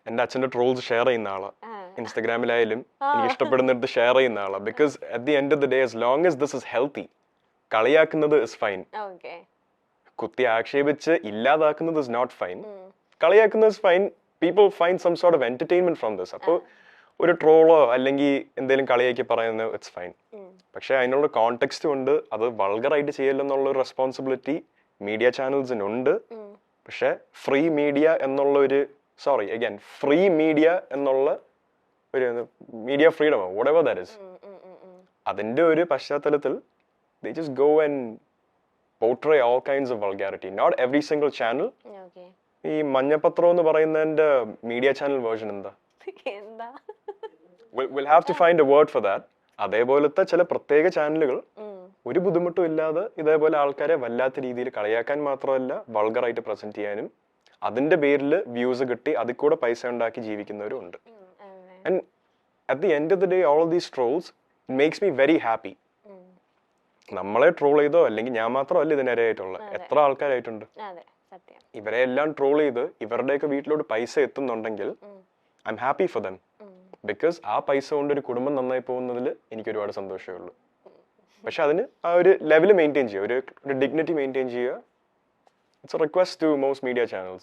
എൻ്റെ അച്ഛൻ്റെ trolls share ചെയ്യുന്ന ആളാണ്. ഇൻസ്റ്റഗ്രാമിലായാലും എനിക്ക് ഇഷ്ടപ്പെടുന്നിടത്ത് ഷെയർ ചെയ്യുന്ന ആളാണ്. Because at the end of the day as long as this is healthy, കളിയാക്കുന്നത് ഇസ് ഫൈൻ. കുത്തി ആക്ഷേപിച്ച് ഇല്ലാതാക്കുന്നത് ഇസ് നോട്ട് ഫൈൻ. കളിയാക്കുന്നത് is fine. People find some sort of entertainment from this. അപ്പോൾ ഒരു ട്രോളോ അല്ലെങ്കിൽ എന്തെങ്കിലും കളിയാക്കി പറയുന്നത് ഇറ്റ്സ് ഫൈൻ. പക്ഷെ അതിനുള്ള കോണ്ടെക്സ്റ്റ് കൊണ്ട് അത് വൾഗറായിട്ട് ചെയ്യലെന്നുള്ള ഒരു റെസ്പോൺസിബിലിറ്റി മീഡിയ ചാനൽസിനുണ്ട്. പക്ഷെ ഫ്രീ മീഡിയ എന്നുള്ള ഒരു ഫ്രീ മീഡിയ എന്നുള്ള ഒരു media freedom whatever that is, അതിന്റെ ഒരു പശ്ചാത്തലത്തിൽ they just go and portray all kinds of vulgarity. Not every single channel. ഈ മഞ്ഞപത്രം എന്ന് പറയുന്നതിന്റെ മീഡിയ ചാനൽ വേർഷൻ എന്താ? we'll have to find a word for that. അതേപോലത്തെ ചില പ്രത്യേക ചാനലുകൾ ഒരു ബുദ്ധിമുട്ടും ഇല്ലാതെ ഇതേപോലെ ആൾക്കാരെ വല്ലാത്ത രീതിയിൽ കളിയാക്കാൻ മാത്രമല്ല വൾഗറായിട്ട് പ്രസന്റ് ചെയ്യാനും അതിന്റെ പേരിൽ വ്യൂസ് കിട്ടി അതിൽ കൂടെ പൈസ ഉണ്ടാക്കി ജീവിക്കുന്നവരും ഉണ്ട്. And at the end of the day all these trolls makes me very happy. നമ്മളെ ട്രോൾ ചെയ്തോ അല്ലെങ്കിൽ ഞാൻ മാത്രമല്ല ഇതിനിരയായിട്ടുള്ള എത്ര ആൾക്കാരായിട്ടുണ്ട്. ഇവരെ എല്ലാം ട്രോൾ ചെയ്ത് ഇവരുടെയൊക്കെ വീട്ടിലോട്ട് പൈസ എത്തുന്നുണ്ടെങ്കിൽ I am happy for them. Because ആ പൈസ കൊണ്ട് ഒരു കുടുംബം നന്നായി പോകുന്നതിൽ എനിക്ക് ഒരുപാട് സന്തോഷമേ ഉള്ളൂ. പക്ഷെ അതിന് ആ ഒരു ലെവൽ മെയിൻറ്റെയിൻ ചെയ്യുക, ഒരു ഡിഗ്നിറ്റി മെയിൻറ്റെയിൻ ചെയ്യുക. It's a request to most media channels.